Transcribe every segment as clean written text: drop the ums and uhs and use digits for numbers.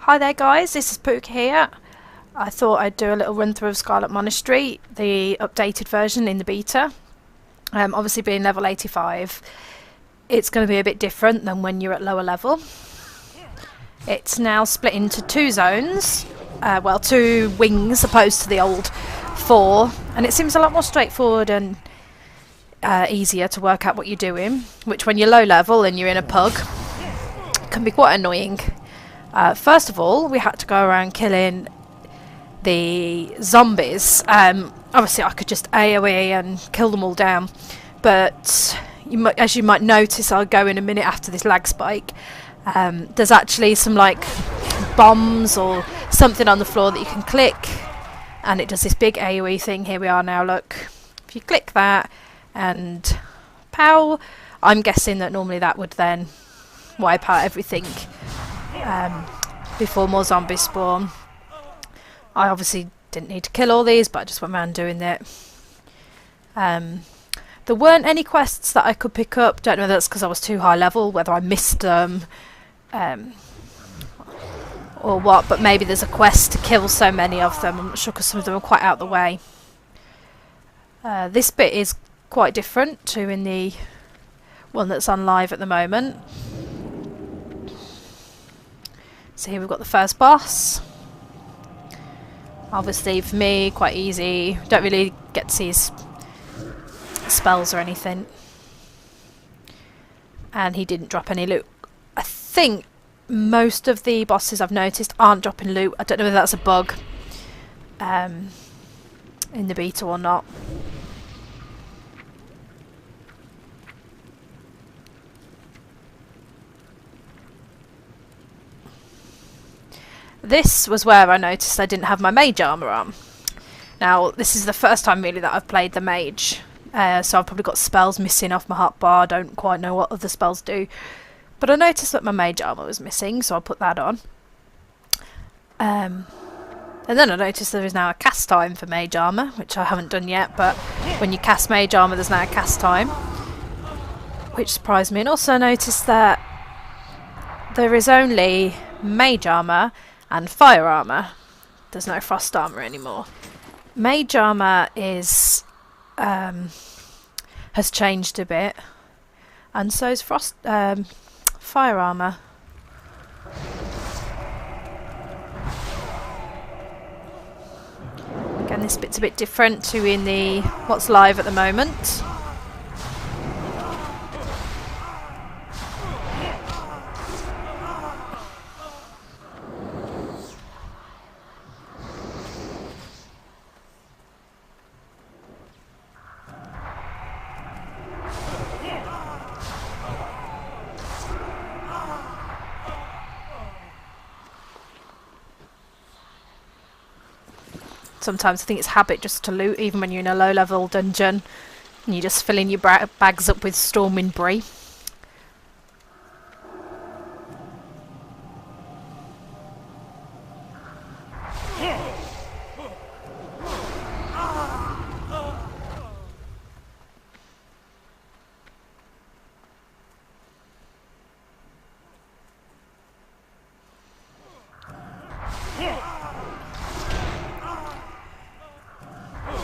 Hi there guys, this is Pouka here. I thought I'd do a little run through of Scarlet Monastery, the updated version in the beta. Obviously being level 85, it's going to be a bit different than when you're at lower level. It's now split into two zones, well, two wings opposed to the old four, and it seems a lot more straightforward and easier to work out what you're doing, which when you're low level and you're in a pug can be quite annoying. First of all, we had to go around killing the zombies. Obviously I could just AoE and kill them all down, but as you might notice, I'll go in a minute after this lag spike. There's actually some like bombs or something on the floor that you can click, and it does this big AoE thing. Here we are now, look. If you click that and pow, I'm guessing that normally that would then wipe out everything before more zombies spawn. I obviously didn't need to kill all these, but I just went around doing it. There weren't any quests that I could pick up. Don't know whether that's because I was too high level, whether I missed them or what, but maybe there's a quest to kill so many of them. I'm not sure because some of them are quite out of the way. This bit is quite different to in the one that's on live at the moment. So here we've got the first boss. Obviously for me, quite easy. Don't really get to see his spells or anything. And he didn't drop any loot. I think most of the bosses I've noticed aren't dropping loot. I don't know whether that's a bug in the beta or not. This was where I noticed I didn't have my mage armour on. Now, this is the first time really that I've played the mage, so I've probably got spells missing off my hotbar. I don't quite know what other spells do. But I noticed that my mage armour was missing, so I put that on. And then I noticed there is now a cast time for mage armour, which I haven't done yet, but when you cast mage armour there's now a cast time, which surprised me. And also I noticed that there is only mage armour and fire armour. There's no frost armour anymore. Mage armour is has changed a bit, and so is fire armour. Again, this bit's a bit different to in the what's live at the moment. Sometimes I think it's habit just to loot, even when you're in a low level dungeon and you're just filling your bags up with Stormwind Brie.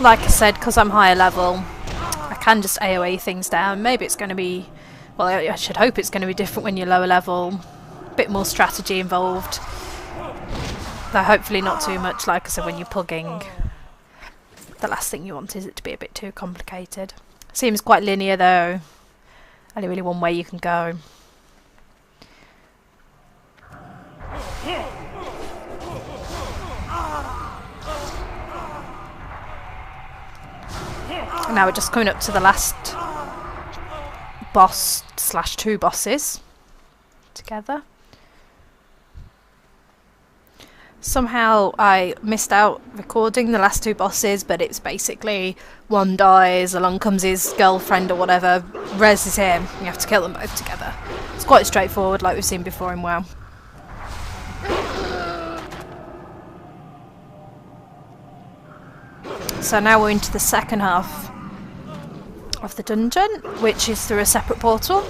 Like I said, because I'm higher level, I can just AoE things down. Maybe it's going to be, well, I should hope it's going to be different when you're lower level. A bit more strategy involved. Though hopefully not too much. Like I said, when you're pugging, the last thing you want is it to be a bit too complicated. Seems quite linear though. Only really one way you can go. Now we're just coming up to the last boss / two bosses together. Somehow I missed out recording the last two bosses, but it's basically one dies, along comes his girlfriend or whatever, reses him, you have to kill them both together. It's quite straightforward like we've seen before in WoW. So now we're into the second half of the dungeon, which is through a separate portal.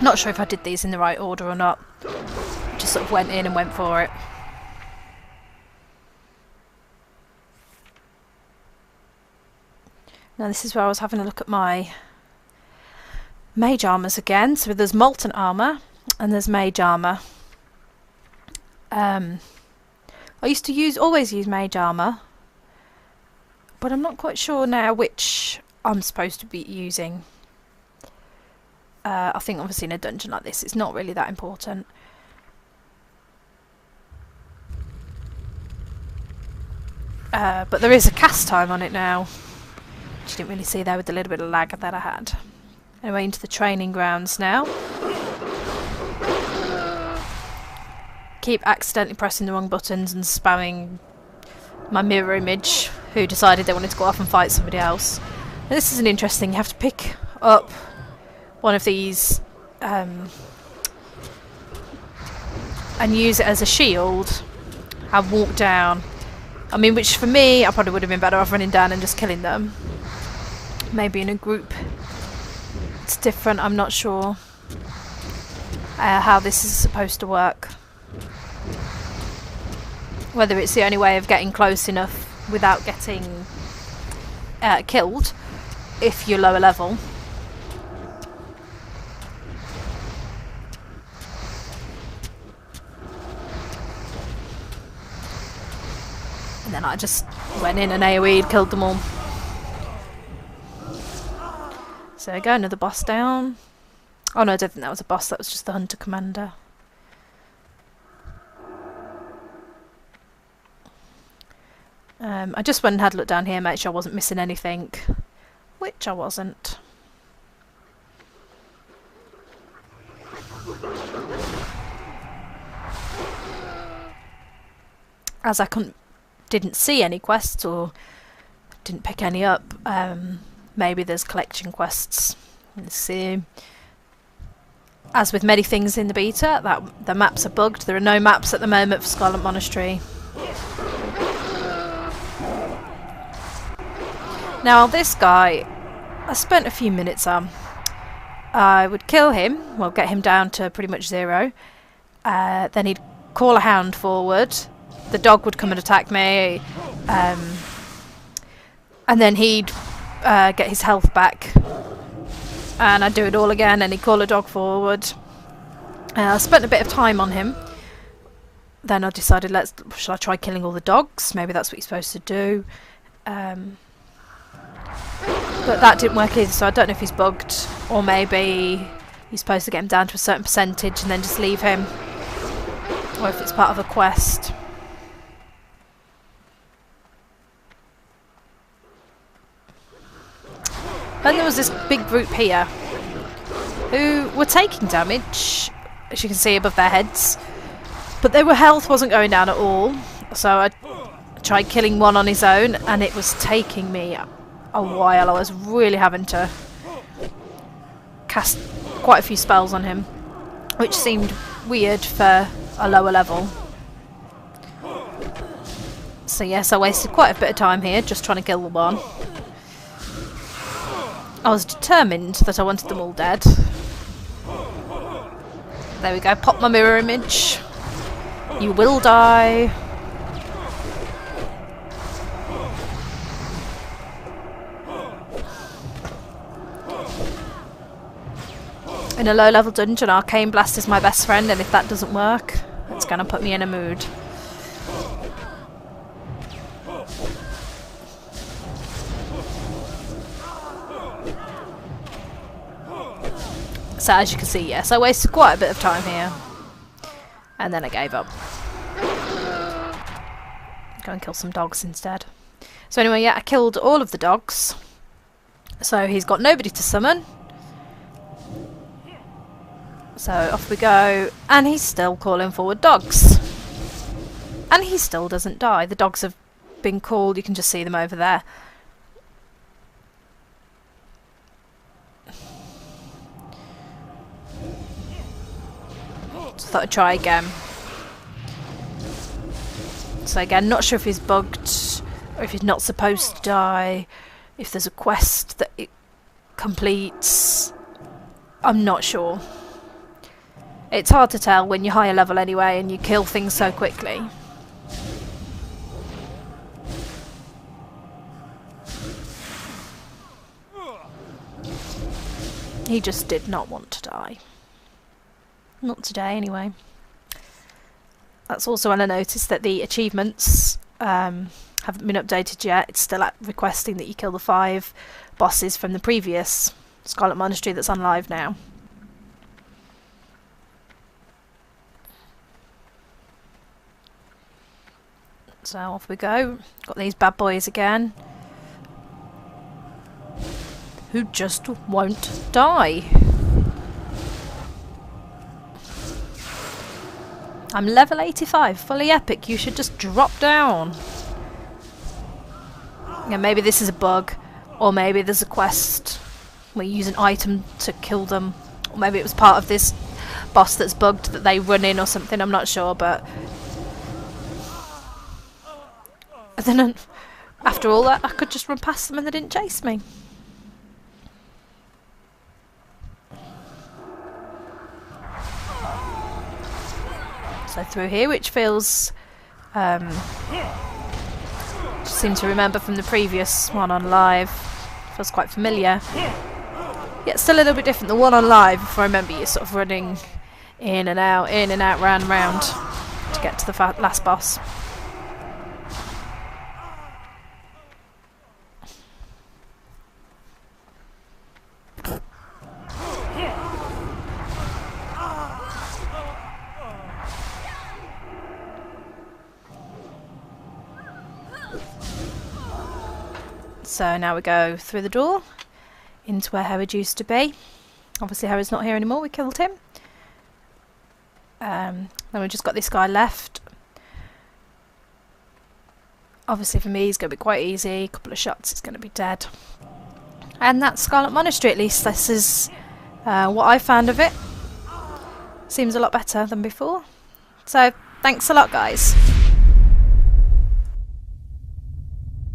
Not sure if I did these in the right order or not. Just sort of went in and went for it. Now this is where I was having a look at my mage armours again. So there's molten armour and there's mage armour. I used to always use mage armour, but I'm not quite sure now which I'm supposed to be using. I think obviously in a dungeon like this it's not really that important. But there is a cast time on it now, which you didn't really see there with the little bit of lag that I had. Anyway, into the training grounds now. Keep accidentally pressing the wrong buttons and spamming my mirror image, who decided they wanted to go off and fight somebody else. Now, this is an interesting, you have to pick up one of these and use it as a shield and walk down. I mean, which for me, I probably would have been better off running down and just killing them. Maybe in a group it's different, I'm not sure how this is supposed to work. Whether it's the only way of getting close enough without getting killed if you're lower level. And then I just went in and AoE'd, killed them all. So there we go, another boss down. Oh no, I don't think that was a boss, that was just the Hunter Commander. I just went and had a look down here, make sure I wasn't missing anything, which I wasn't. As I didn't see any quests or didn't pick any up, maybe there's collection quests. Let's see. As with many things in the beta, that the maps are bugged. There are no maps at the moment for Scarlet Monastery. Now this guy, I spent a few minutes on. I would kill him, well get him down to pretty much 0. Then he'd call a hound forward. The dog would come and attack me. And then he'd get his health back. And I'd do it all again and he'd call a dog forward. I spent a bit of time on him. Then I decided, shall I try killing all the dogs? Maybe that's what you're supposed to do. But that didn't work either, so I don't know if he's bugged, or maybe you're supposed to get him down to a certain percentage and then just leave him, or if it's part of a quest. And there was this big group here who were taking damage, as you can see above their heads, but their health wasn't going down at all, so I tried killing one on his own and it was taking me a while. I was really having to cast quite a few spells on him, which seemed weird for a lower level. So yes, I wasted quite a bit of time here just trying to kill the one. I was determined that I wanted them all dead. There we go, pop my mirror image. You will die. In a low level dungeon, Arcane Blast is my best friend, and if that doesn't work, it's going to put me in a mood. So as you can see, yes, I wasted quite a bit of time here. And then I gave up. Go and kill some dogs instead. So anyway, yeah, I killed all of the dogs. So he's got nobody to summon. So off we go, and he's still calling forward dogs. And he still doesn't die. The dogs have been called, you can just see them over there. So I thought I'd try again. So again, not sure if he's bugged, or if he's not supposed to die, if there's a quest that it completes. I'm not sure. It's hard to tell when you're higher level anyway and you kill things so quickly. He just did not want to die. Not today anyway. That's also when I noticed that the achievements haven't been updated yet. It's still requesting that you kill the 5 bosses from the previous Scarlet Monastery that's on live now. So off we go. Got these bad boys again. Who just won't die. I'm level 85, fully epic. You should just drop down. Yeah, maybe this is a bug, or maybe there's a quest where you use an item to kill them, or maybe it was part of this boss that's bugged that they run in or something. I'm not sure, but and then after all that, I could just run past them and they didn't chase me. So through here, which feels just seem to remember from the previous one on live, feels quite familiar. Yeah, it's still a little bit different. The one on live, if I remember, you're sort of running in and out, round and round to get to the last boss. So now we go through the door into where Herod used to be. Obviously Herod's not here anymore, we killed him. Then we've just got this guy left. Obviously for me he's going to be quite easy, a couple of shots he's going to be dead. And that's Scarlet Monastery, at least this is what I found of it. Seems a lot better than before. So thanks a lot guys.